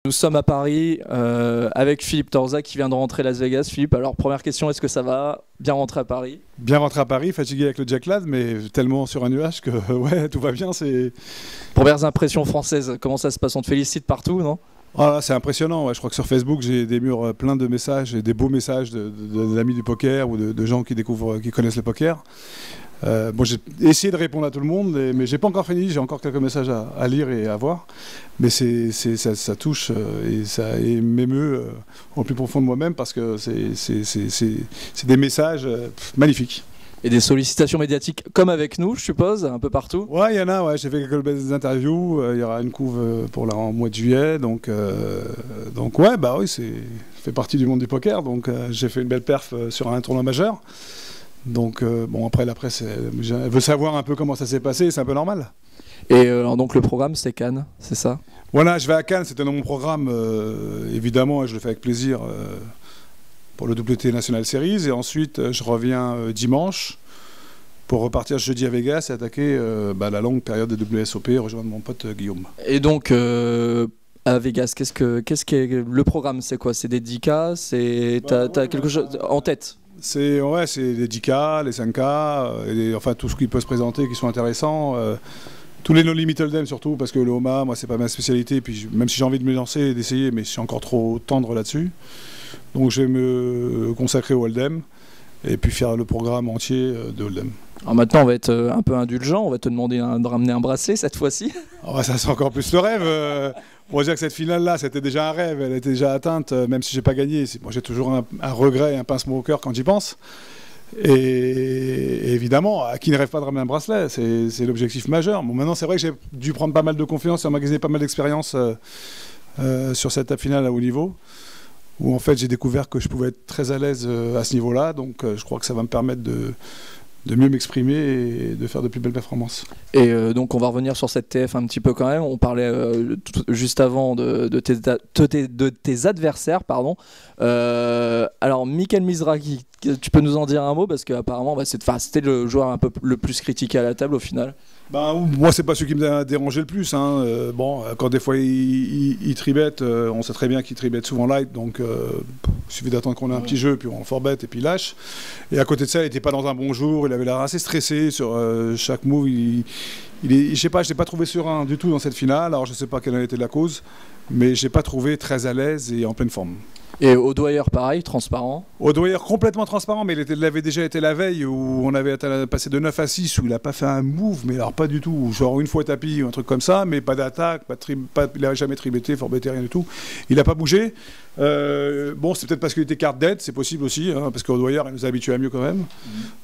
Nous sommes à Paris avec Philippe Torza qui vient de rentrer à Las Vegas. Philippe, alors première question, est-ce que ça va bien rentrer à Paris? Bien rentré à Paris, fatigué avec le jet lag, mais tellement sur un nuage que ouais, tout va bien. Premières impressions françaises, comment ça se passe? On te félicite partout, non? Ah, c'est impressionnant. Ouais. Je crois que sur Facebook, j'ai des murs pleins de messages, et des beaux messages d'amis du poker ou de gens qui découvrent, qui connaissent le poker. Bon, j'ai essayé de répondre à tout le monde, mais j'ai pas encore fini. J'ai encore quelques messages à lire et à voir. Mais ça touche et m'émeut au plus profond de moi-même parce que c'est des messages magnifiques. Et des sollicitations médiatiques comme avec nous, je suppose, un peu partout? Ouais, il y en a, ouais. J'ai fait quelques belles interviews. Il y aura une couve pour en mois de juillet. Donc ouais, bah oui, ça fait partie du monde du poker. Donc j'ai fait une belle perf sur un tournoi majeur. Donc bon, après la presse elle veut savoir un peu comment ça s'est passé, c'est un peu normal. Et donc le programme c'est Cannes, c'est ça? Voilà, je vais à Cannes, c'était dans mon programme évidemment, et je le fais avec plaisir pour le WT National Series. Et ensuite je reviens dimanche pour repartir jeudi à Vegas et attaquer la longue période des WSOP et rejoindre mon pote Guillaume. Et donc à Vegas, qu'est-ce qui est le programme? C'est quoi? C'est des 10K? T'as quelque chose en tête? C'est les 10K, les 5K, enfin tout ce qui peut se présenter qui sont intéressants. Tous les no-limit hold'em surtout, parce que le HOMA, moi c'est pas ma spécialité, puis même si j'ai envie de me lancer et d'essayer, mais je suis encore trop tendre là-dessus. Donc je vais me consacrer au hold'em et puis faire le programme entier de hold'em. Alors maintenant on va être un peu indulgent, on va te demander de ramener un bracelet cette fois-ci. Oh, ça c'est encore plus le rêve. Pour dire que cette finale-là, c'était déjà un rêve, elle était déjà atteinte, même si j'ai pas gagné. Moi, j'ai toujours un regret et un pincement au cœur quand j'y pense. Et évidemment, à qui ne rêve pas de ramener un bracelet, c'est l'objectif majeur. Bon, maintenant, c'est vrai que j'ai dû prendre pas mal de confiance et emmagasiner pas mal d'expérience sur cette étape finale à haut niveau, où en fait, j'ai découvert que je pouvais être très à l'aise à ce niveau-là. Donc, je crois que ça va me permettre de mieux m'exprimer et de faire de plus belles performances. Et donc on va revenir sur cette TF un petit peu quand même. On parlait juste avant de tes adversaires, pardon. Alors Mickaël Mizrahi, tu peux nous en dire un mot parce qu'apparemment c'était le joueur un peu le plus critiqué à la table au final. Moi, c'est pas celui qui me dérangeait le plus. Hein. Bon, quand des fois il tribette, on sait très bien qu'il tribette souvent light, donc il suffit d'attendre qu'on ait un petit jeu, puis on forbet et puis lâche. Et à côté de ça, il n'était pas dans un bon jour, il avait l'air assez stressé sur chaque move. Je sais pas, je l'ai pas trouvé serein du tout dans cette finale. Alors je sais pas quelle a été la cause, mais j'ai pas trouvé très à l'aise et en pleine forme. Et O'Dwyer, pareil, transparent? O'Dwyer complètement transparent, mais il avait déjà été la veille où on avait passé de 9 à 6, où il n'a pas fait un move, mais alors pas du tout, genre une fois tapis ou un truc comme ça, mais pas d'attaque, il n'a jamais tribetté, forbetté, rien du tout. Il n'a pas bougé. Bon, c'est peut-être parce qu'il était carte dead, c'est possible aussi, hein, parce qu'O'Dwyer, il nous a habitués à mieux quand même.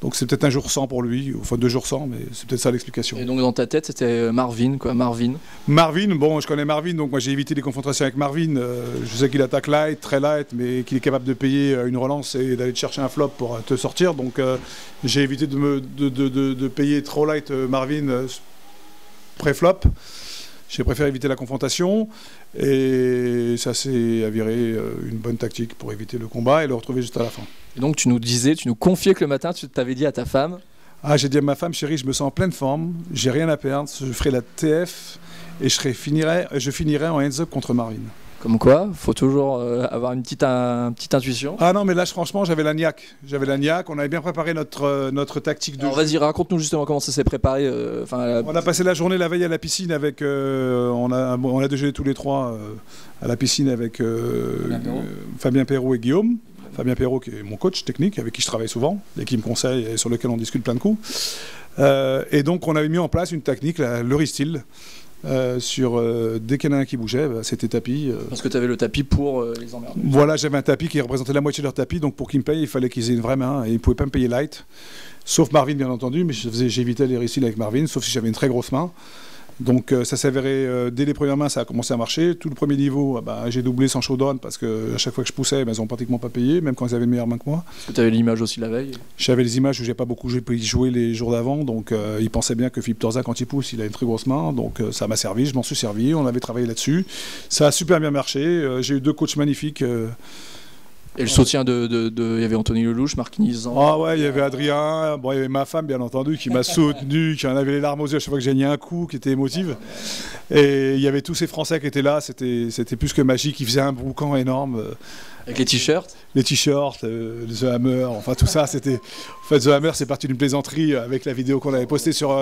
Donc c'est peut-être un jour sans pour lui, enfin 2 jours sans, mais c'est peut-être ça l'explication. Et donc dans ta tête, c'était Marvin, quoi, Marvin. Marvin, bon, je connais Marvin, donc moi j'ai évité les confrontations avec Marvin. Je sais qu'il attaque light, très light, mais qu'il est capable de payer une relance et d'aller te chercher un flop pour te sortir. Donc j'ai évité de payer trop light Marvin pré-flop. J'ai préféré éviter la confrontation et ça s'est avéré une bonne tactique pour éviter le combat et le retrouver juste à la fin. Et donc tu nous confiais que le matin, tu t'avais dit à ta femme? Ah, j'ai dit à ma femme, chérie, je me sens en pleine forme, j'ai rien à perdre, je ferai la TF et je finirai en hands-up contre Marvin. Comme quoi, faut toujours avoir une petite intuition. Ah non, mais là, franchement, j'avais la niaque. On avait bien préparé notre tactique de jeu. Vas-y, raconte-nous justement comment ça s'est préparé. On a passé la journée la veille à la piscine avec... on a déjeuné tous les trois à la piscine avec Fabien Perrault et Guillaume. Fabien Perrault, qui est mon coach technique, avec qui je travaille souvent, et qui me conseille, et sur lequel on discute plein de coups. Et donc, on avait mis en place une technique, le restyle. Sur dès qu'il y en a un qui bougeait, c'était tapis. Parce que tu avais le tapis pour les emmerder. Voilà, j'avais un tapis qui représentait la moitié de leur tapis, donc pour qu'ils me payent, il fallait qu'ils aient une vraie main, et ils ne pouvaient pas me payer light. Sauf Marvin, bien entendu, mais j'évitais les récits avec Marvin, sauf si j'avais une très grosse main. Donc ça s'est avéré, dès les premières mains, ça a commencé à marcher. Tout le premier niveau, j'ai doublé sans showdown parce que à chaque fois que je poussais, ils n'ont pratiquement pas payé, même quand ils avaient une meilleure main que moi. Parce que tu avais l'image aussi la veille? J'avais les images où j'ai pas beaucoup joué les jours d'avant, donc ils pensaient bien que Philippe Torza, quand il pousse, il a une très grosse main, donc ça m'a servi, je m'en suis servi, on avait travaillé là-dessus. Ça a super bien marché, j'ai eu 2 coachs magnifiques Et le soutien il y avait Anthony Lelouch, Marc Nizan. Ah ouais, il y avait Adrien, bon, il y avait ma femme bien entendu qui m'a soutenu, qui en avait les larmes aux yeux à chaque fois que j'ai gagné un coup, qui était émotive. Et il y avait tous ces Français qui étaient là, c'était plus que magique, ils faisaient un boucan énorme. Avec les t-shirts. Les t-shirts, The Hammer, enfin tout ça, c'était... En fait, The Hammer, c'est parti d'une plaisanterie avec la vidéo qu'on avait postée sur...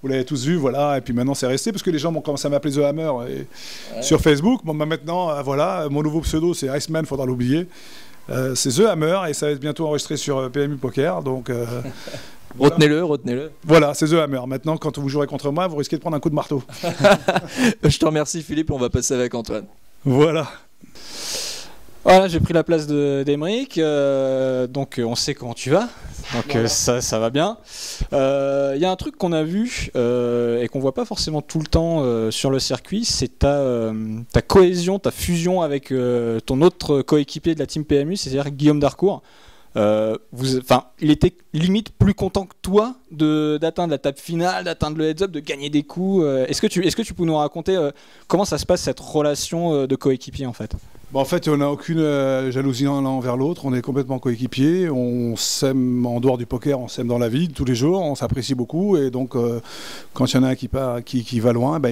vous l'avez tous vu, voilà, et puis maintenant c'est resté, parce que les gens m'ont commencé à m'appeler The Hammer sur Facebook. Bon, bah, maintenant, voilà, mon nouveau pseudo, c'est Iceman, faudra l'oublier. C'est The Hammer, et ça va être bientôt enregistré sur PMU Poker, donc... Retenez-le, retenez-le. Voilà, c'est The Hammer. Maintenant, quand vous jouerez contre moi, vous risquez de prendre un coup de marteau. Je te remercie Philippe, on va passer avec Antoine. Voilà. Voilà, j'ai pris la place d'Emeric, donc on sait comment tu vas, donc voilà. Ça va bien. Il y a un truc qu'on a vu et qu'on voit pas forcément tout le temps sur le circuit, c'est ta cohésion, ta fusion avec ton autre coéquipier de la team PMU, c'est-à-dire Guillaume Darcourt. Il était limite plus content que toi d'atteindre la table finale, d'atteindre le heads-up, de gagner des coups. Est-ce que tu peux nous raconter comment ça se passe cette relation de coéquipier en fait ? Bon, en fait, on n'a aucune jalousie l'un envers l'autre, on est complètement coéquipiers, on s'aime en dehors du poker, on s'aime dans la vie tous les jours, on s'apprécie beaucoup et donc quand il y en a un qui va loin, bah,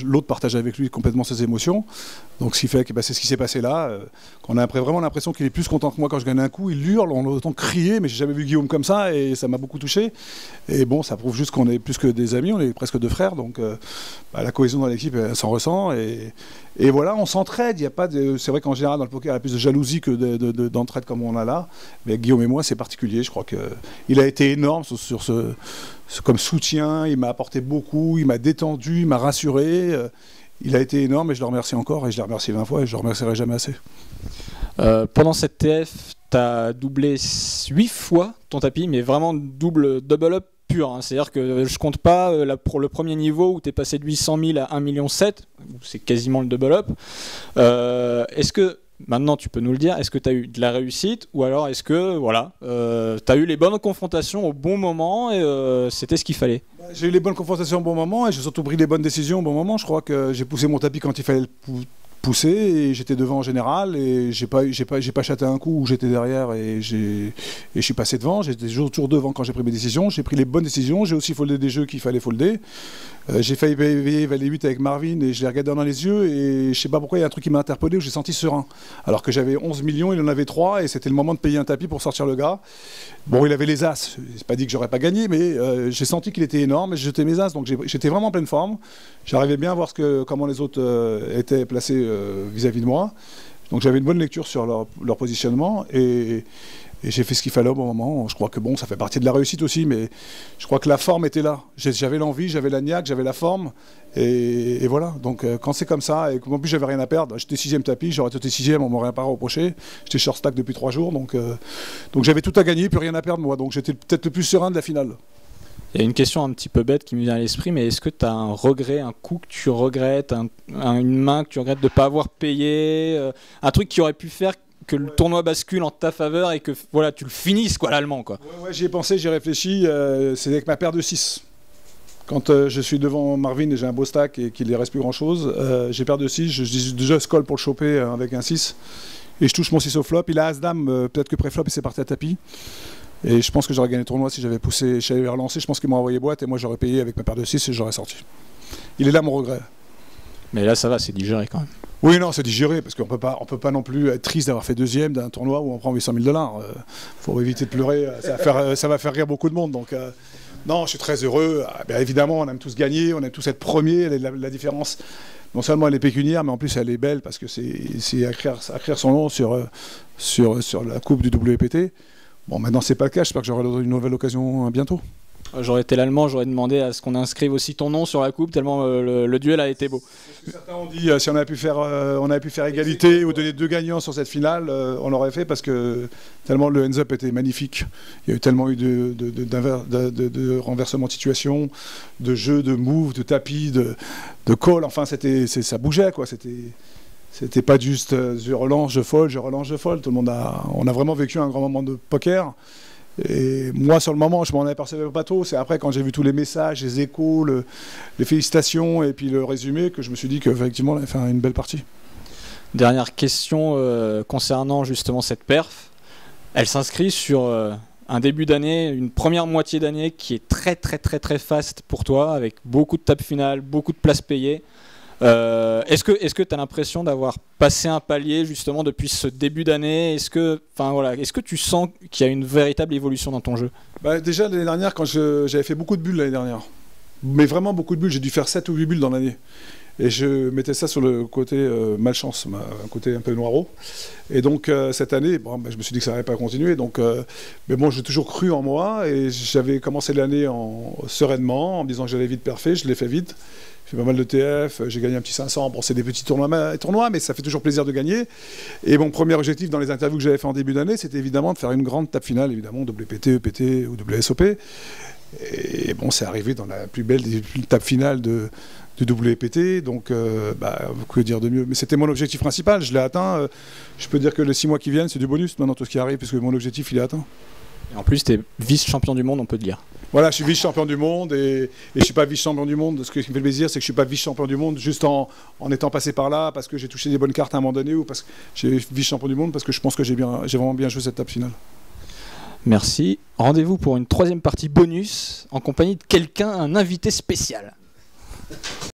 l'autre partage avec lui complètement ses émotions. Donc ce qui fait que bah, c'est ce qui s'est passé là, qu'on a vraiment l'impression qu'il est plus content que moi quand je gagne un coup, il hurle, on entend crier, mais j'ai jamais vu Guillaume comme ça et ça m'a beaucoup touché. Et bon, ça prouve juste qu'on est plus que des amis, on est presque deux frères, donc bah, la cohésion dans l'équipe, elle s'en ressent et voilà, on s'entraide, c'est vrai qu'en général dans le poker il y a plus de jalousie que d'entraide comme on a là, mais Guillaume et moi c'est particulier, je crois qu'il a été énorme sur comme soutien, il m'a apporté beaucoup, il m'a détendu, il m'a rassuré, il a été énorme et je le remercie encore et je l'ai remercié 20 fois et je le remercierai jamais assez. Pendant cette TF, tu as doublé 8 fois ton tapis, mais vraiment double up pur, hein. C'est-à-dire que je compte pas pour le premier niveau où tu es passé de 800 000 à 1,7 million, c'est quasiment le double up. Est-ce que, maintenant tu peux nous le dire, est-ce que tu as eu de la réussite ou alors est-ce que voilà, tu as eu les bonnes confrontations au bon moment et c'était ce qu'il fallait? J'ai eu les bonnes confrontations au bon moment et j'ai surtout pris les bonnes décisions au bon moment. Je crois que j'ai poussé mon tapis quand il fallait le pousser et j'étais devant en général et j'ai pas chaté un coup où j'étais derrière et je suis passé devant. J'étais toujours devant quand j'ai pris mes décisions. J'ai pris les bonnes décisions. J'ai aussi foldé des jeux qu'il fallait folder. J'ai failli éveiller Valet 8 avec Marvin et je l'ai regardé dans les yeux et je sais pas pourquoi il y a un truc qui m'a interpellé où j'ai senti serein. Alors que j'avais 11 millions, il en avait 3 et c'était le moment de payer un tapis pour sortir le gars. Bon, il avait les as. C'est pas dit que j'aurais pas gagné, mais j'ai senti qu'il était énorme et j'ai jeté mes as. Donc j'étais vraiment en pleine forme. J'arrivais bien à voir comment les autres étaient placés vis-à-vis de moi. Donc j'avais une bonne lecture sur leur positionnement et j'ai fait ce qu'il fallait au bon moment. Je crois que bon, ça fait partie de la réussite aussi, mais je crois que la forme était là. J'avais l'envie, j'avais la niaque, j'avais la forme, et voilà. Donc quand c'est comme ça, et qu'en plus j'avais rien à perdre, j'étais 6e tapis, j'aurais été 6e, on m'aurait pas reproché. J'étais short stack depuis 3 jours, donc j'avais tout à gagner, puis rien à perdre moi. Donc j'étais peut-être le plus serein de la finale. Il y a une question un petit peu bête qui me vient à l'esprit, mais est-ce que tu as un regret, un coup que tu regrettes, une main que tu regrettes de ne pas avoir payé, un truc qui aurait pu faire que le tournoi bascule en ta faveur et que voilà, tu le finisses quoi, l'allemand quoi. Ouais, j'y ai pensé, j'y ai réfléchi, c'est avec ma paire de 6. Quand je suis devant Marvin et j'ai un beau stack et qu'il ne reste plus grand chose, j'ai paire de 6, je dis déjà call pour le choper avec un 6 et je touche mon 6 au flop, il a As-Dame, peut-être que pré-flop et c'est parti à tapis. Et je pense que j'aurais gagné le tournoi si j'avais poussé, si j'avais relancé, je pense qu'il m'a envoyé boîte et moi j'aurais payé avec ma paire de 6 et j'aurais sorti. Il est là mon regret. Mais là ça va, c'est digéré quand même. Oui, non, c'est digéré, parce qu'on peut pas non plus être triste d'avoir fait 2e d'un tournoi où on prend 800 000 $. Faut éviter de pleurer, ça va faire rire beaucoup de monde. Donc, non, je suis très heureux. Bien évidemment, on aime tous gagner, on aime tous être premiers. La différence, non seulement elle est pécuniaire, mais en plus elle est belle, parce que c'est écrire son nom sur la coupe du WPT. Bon, maintenant, c'est pas le cas, j'espère que j'aurai une nouvelle occasion bientôt. J'aurais été l'allemand, j'aurais demandé à ce qu'on inscrive aussi ton nom sur la coupe, tellement le duel a été beau. C'est ce que certains ont dit, si on avait pu faire égalité ou donner 2 gagnants sur cette finale, on l'aurait fait parce que tellement le hands-up était magnifique. Il y a eu tellement eu de renversement de situation, de jeux, de moves, de tapis, de call, enfin ça bougeait quoi, c'était pas juste je relance, je fold, je relance, je fold. Tout le monde on a vraiment vécu un grand moment de poker. Et moi, sur le moment, je m'en apercevais pas trop. C'est après, quand j'ai vu tous les messages, les échos, les félicitations et puis le résumé, que je me suis dit qu'effectivement, on avait fait une belle partie. Dernière question concernant justement cette perf. Elle s'inscrit sur un début d'année, une première moitié d'année qui est très très très très faste pour toi, avec beaucoup de tables finales, beaucoup de places payées. Est-ce que tu as l'impression d'avoir passé un palier justement depuis ce début d'année? Est-ce que tu sens qu'il y a une véritable évolution dans ton jeu? Déjà l'année dernière, quand j'avais fait beaucoup de bulles l'année dernière, mais vraiment beaucoup de bulles, j'ai dû faire 7 ou 8 bulles dans l'année. Et je mettais ça sur le côté malchance, un côté un peu noiro. Et donc cette année, je me suis dit que ça n'allait pas continuer. Mais bon, j'ai toujours cru en moi et j'avais commencé l'année sereinement en me disant que j'allais vite parfait. Je l'ai fait vite. J'ai fait pas mal de TF, j'ai gagné un petit 500. Bon, c'est des petits tournois, mais ça fait toujours plaisir de gagner. Et mon premier objectif dans les interviews que j'avais fait en début d'année, c'était évidemment de faire une grande table finale, évidemment, WPT, EPT ou WSOP. Et bon, c'est arrivé dans la plus belle des tables finales de WPT, donc que dire de mieux. Mais c'était mon objectif principal, je l'ai atteint. Je peux dire que les 6 mois qui viennent, c'est du bonus maintenant tout ce qui arrive, puisque mon objectif il est atteint. Et en plus, tu es vice-champion du monde, on peut te dire. Voilà, je suis vice-champion du monde et je ne suis pas vice-champion du monde. Ce qui me fait plaisir, c'est que je ne suis pas vice-champion du monde juste en étant passé par là parce que j'ai touché des bonnes cartes à un moment donné ou parce que j'ai vice-champion du monde parce que je pense que j'ai vraiment bien joué cette table finale. Merci. Rendez-vous pour une 3e partie bonus en compagnie de quelqu'un, un invité spécial.